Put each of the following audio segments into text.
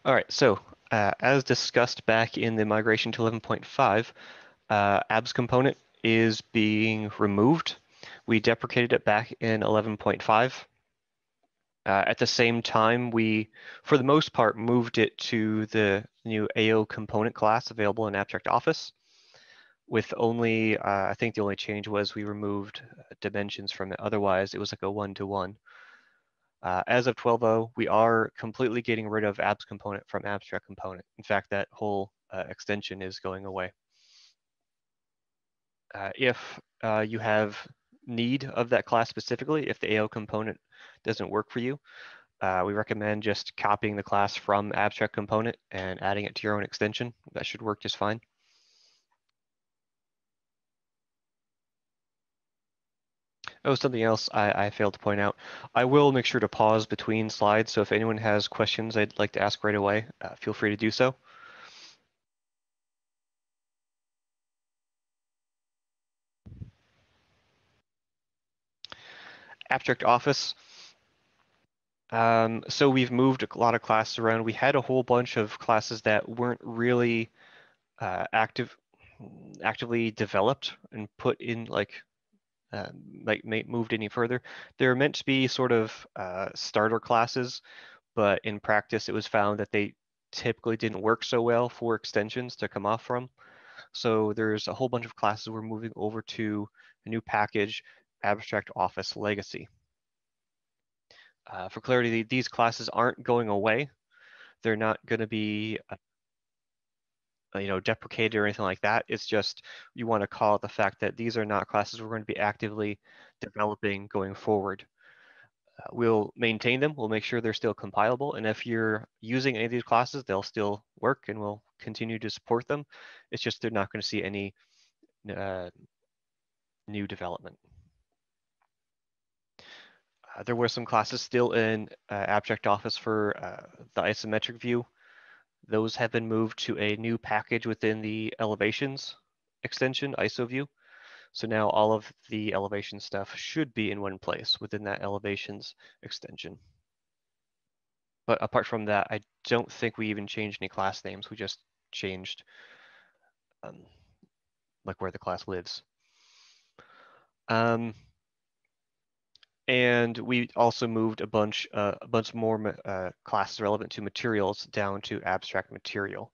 All right, so as discussed back in the migration to 11.5, ABS component is being removed. We deprecated it back in 11.5. At the same time, we, for the most part, moved it to the new AO component class available in Abstract Office. With only, I think the only change was we removed dimensions from it. Otherwise, it was like a one-to-one. As of 12.0, we are completely getting rid of ABS component from Abstract component. In fact, that whole extension is going away. If you have need of that class specifically, if the AO component doesn't work for you, we recommend just copying the class from Abstract component and adding it to your own extension. That should work just fine. Oh, something else I failed to point out. I will make sure to pause between slides, so if anyone has questions I'd like to ask right away, feel free to do so. Abstract Office. So we've moved a lot of classes around. We had a whole bunch of classes that weren't really actively developed and put in moved any further. They're meant to be sort of starter classes, but in practice it was found that they typically didn't work so well for extensions to come off from. So there's a whole bunch of classes we're moving over to a new package, Abstract Office Legacy. For clarity, these classes aren't going away. They're not going to be deprecated or anything like that. It's just you want to call it the fact that these are not classes we're going to be actively developing going forward. We'll maintain them. We'll make sure they're still compilable. And if you're using any of these classes, they'll still work and we'll continue to support them. It's just they're not going to see any new development. There were some classes still in Abstract Office for the isometric view. Those have been moved to a new package within the elevations extension, IsoView. So now all of the elevation stuff should be in one place within that elevations extension. But apart from that, I don't think we even changed any class names. We just changed like where the class lives. And we also moved a bunch more classes relevant to materials down to abstract material.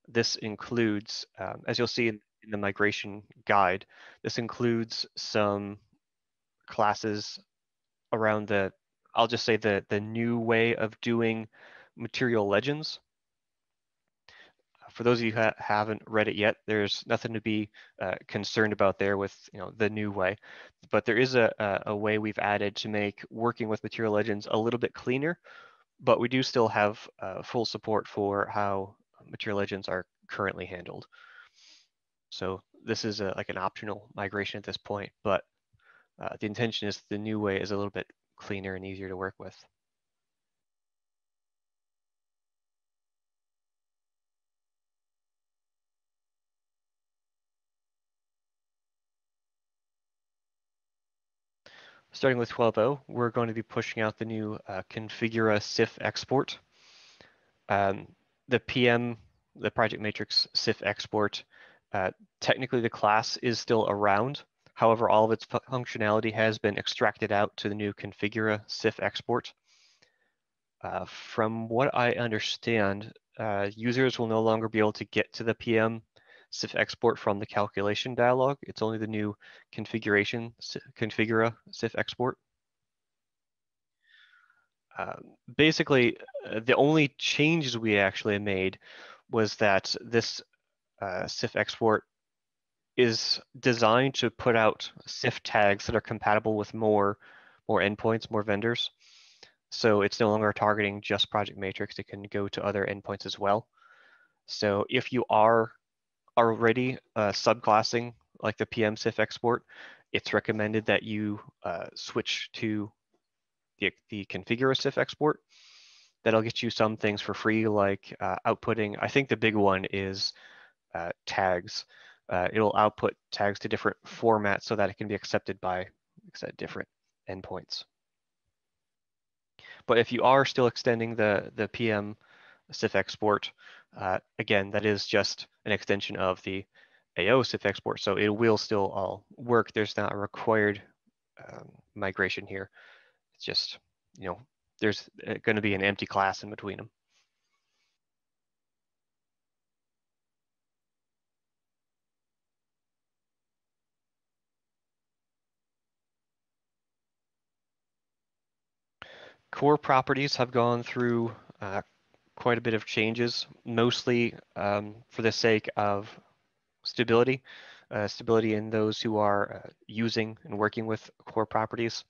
This includes, as you'll see in the migration guide, this includes some classes around I'll just say the new way of doing material legends. For those of you who haven't read it yet, there's nothing to be concerned about there with the new way. But there is a way we've added to make working with material legends a little bit cleaner, but we do still have full support for how material legends are currently handled. So this is like an optional migration at this point, but the intention is the new way is a little bit cleaner and easier to work with. Starting with 12.0, we're going to be pushing out the new Configura CIF export. The PM, the Project Matrix CIF export, technically the class is still around. However, all of its functionality has been extracted out to the new Configura CIF export. From what I understand, users will no longer be able to get to the PM CIF export from the calculation dialog. It's only the new Configura CIF export. Basically, the only changes we actually made was that this CIF export is designed to put out CIF tags that are compatible with more endpoints, more vendors. So it's no longer targeting just Project Matrix. It can go to other endpoints as well. So if you are already subclassing like the PM CIF export, it's recommended that you switch to the Configura CIF export. That'll get you some things for free, like outputting. I think the big one is tags. It'll output tags to different formats so that it can be accepted by, like I said, different endpoints. But if you are still extending the PM CIF export. Again, that is just an extension of the AO CIF export, so it will still all work. There's not a required migration here. It's just, there's going to be an empty class in between them. Core properties have gone through quite a bit of changes, mostly for the sake of stability, stability in those who are using and working with core properties.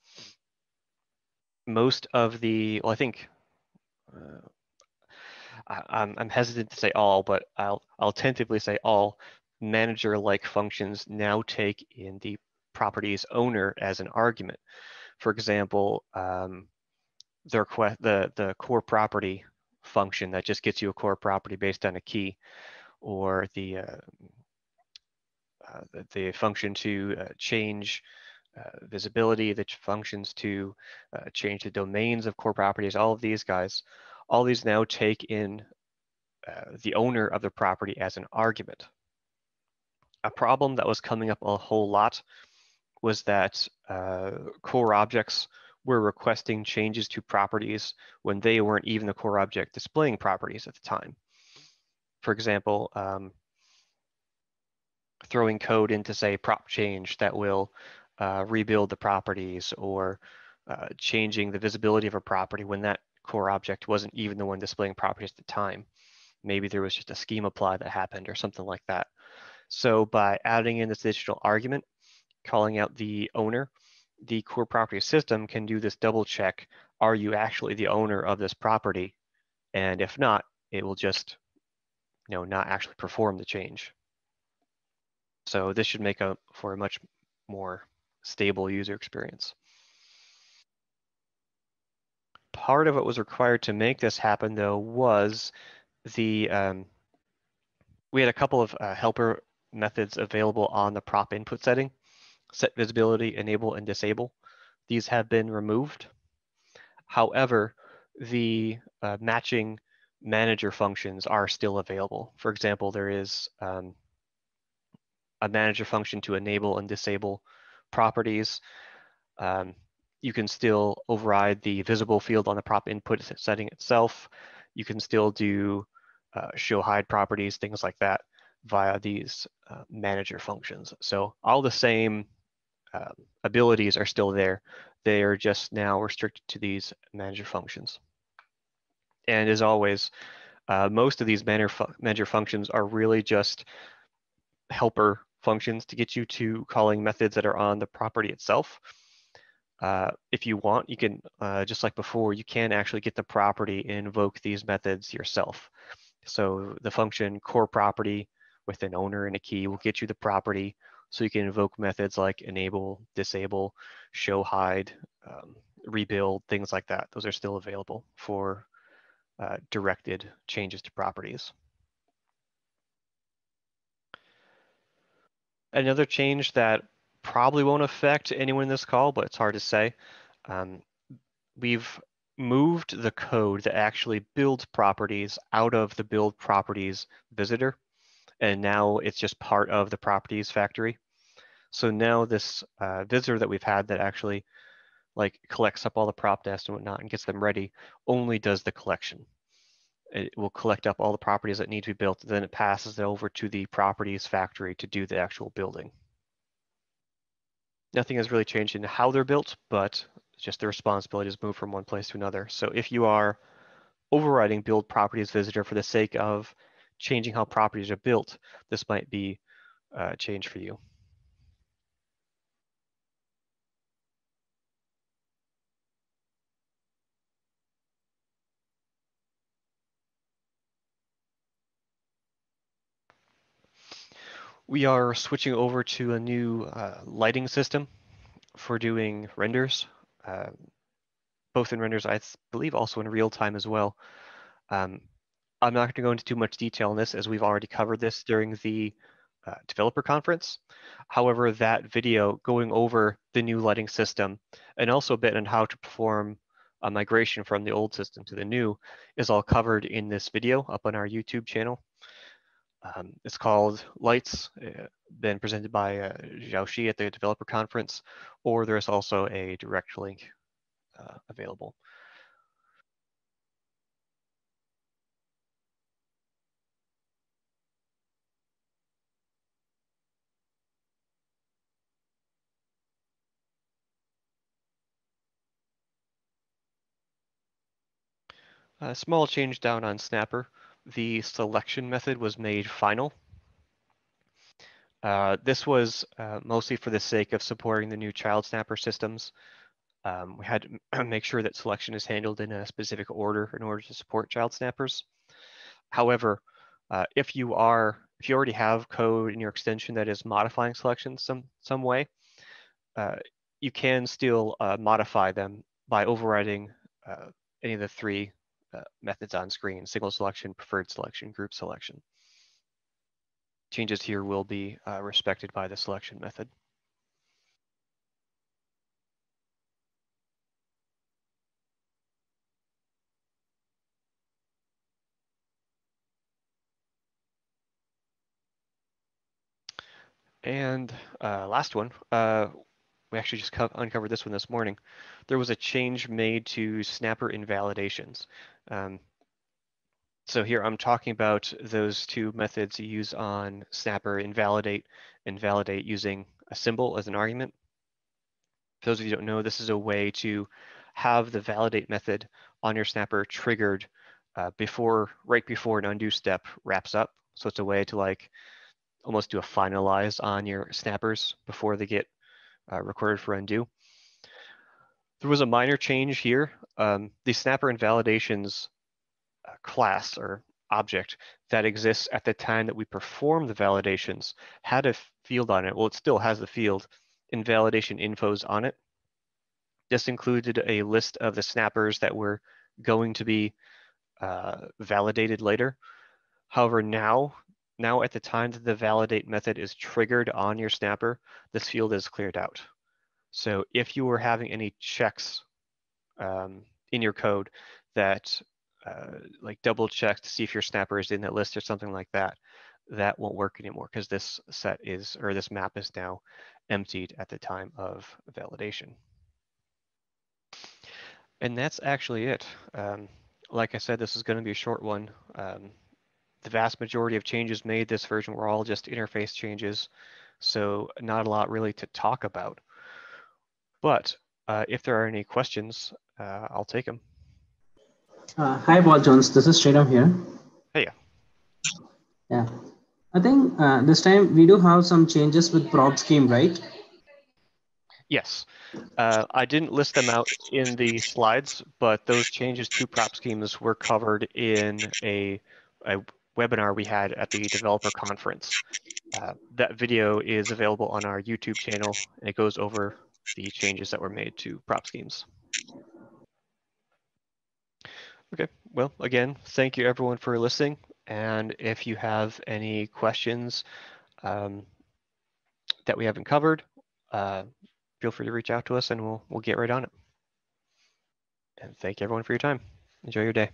Most of the, well, I think, I'm hesitant to say all, but I'll tentatively say all manager-like functions now take in the property's owner as an argument. For example, the core property function that just gets you a core property based on a key, or the function to change visibility, the functions to change the domains of core properties, all of these guys, all these now take in the owner of the property as an argument. A problem that was coming up a whole lot was that core objects were requesting changes to properties when they weren't even the core object displaying properties at the time. For example, throwing code into, say, prop change that will rebuild the properties, or changing the visibility of a property when that core object wasn't even the one displaying properties at the time. Maybe there was just a scheme apply that happened or something like that. So by adding in this additional argument, calling out the owner, the core property system can do this double check. Are you actually the owner of this property? And if not, it will just not actually perform the change. So this should make for a much more stable user experience. Part of what was required to make this happen, though, was we had a couple of helper methods available on the prop input setting: set visibility, enable, and disable. These have been removed. However, the matching manager functions are still available. For example, there is a manager function to enable and disable properties. You can still override the visible field on the prop input setting itself. You can still do show hide properties, things like that, via these manager functions. So all the same abilities are still there. They are just now restricted to these manager functions. And as always, most of these manager functions are really just helper functions to get you to calling methods that are on the property itself. If you want, you can, just like before, you can actually get the property and invoke these methods yourself. So the function core property with an owner and a key will get you the property, so you can invoke methods like enable, disable, show hide, rebuild, things like that. Those are still available for directed changes to properties. Another change that probably won't affect anyone in this call, but it's hard to say. We've moved the code that actually builds properties out of the build properties visitor, and now it's just part of the properties factory. So now this visitor that we've had that actually collects up all the prop nests and whatnot and gets them ready only does the collection. It will collect up all the properties that need to be built, then it passes it over to the properties factory to do the actual building. Nothing has really changed in how they're built, but just the responsibility is moved from one place to another. So if you are overriding build properties visitor for the sake of changing how properties are built, this might be a change for you. We are switching over to a new lighting system for doing renders, both in renders, I believe also in real time as well. I'm not going to go into too much detail on this, as we've already covered this during the developer conference. However, that video going over the new lighting system and also a bit on how to perform a migration from the old system to the new is all covered in this video up on our YouTube channel. It's called Lights, been presented by Zhao Shi at the developer conference, or there's also a direct link available. A small change down on Snapper. The selection method was made final. This was mostly for the sake of supporting the new child Snapper systems. We had to make sure that selection is handled in a specific order in order to support child Snappers. However, if you already have code in your extension that is modifying selection some way, you can still modify them by overriding any of the three methods on screen: single selection, preferred selection, group selection. Changes here will be respected by the selection method. And last one, we actually just uncovered this one this morning. There was a change made to Snapper invalidations. So here I'm talking about those two methods you use on Snapper: invalidate and validate using a symbol as an argument. For those of you who don't know, this is a way to have the validate method on your Snapper triggered right before an undo step wraps up. So it's a way to like almost do a finalize on your snappers before they get recorded for undo. There was a minor change here. The snapper invalidations class or object that exists at the time that we perform the validations had a field on it. Well, it still has the field invalidation infos on it. This included a list of the snappers that were going to be validated later. However, now at the time that the validate method is triggered on your snapper, this field is cleared out. So if you were having any checks in your code that like double check to see if your snapper is in that list or something like that, that won't work anymore because this this map is now emptied at the time of validation. And that's actually it. Like I said, this is going to be a short one. The vast majority of changes made this version were all just interface changes, so not a lot really to talk about. But if there are any questions, I'll take them. Hi, Paul Jones. This is Sridham here. Hey. Yeah. I think this time we do have some changes with prop scheme, right? Yes. I didn't list them out in the slides, but those changes to prop schemes were covered in a webinar we had at the developer conference. That video is available on our YouTube channel, and it goes over the changes that were made to prop schemes. Okay, well, again, thank you everyone for listening. And if you have any questions that we haven't covered, feel free to reach out to us and we'll get right on it. And thank you everyone for your time. Enjoy your day.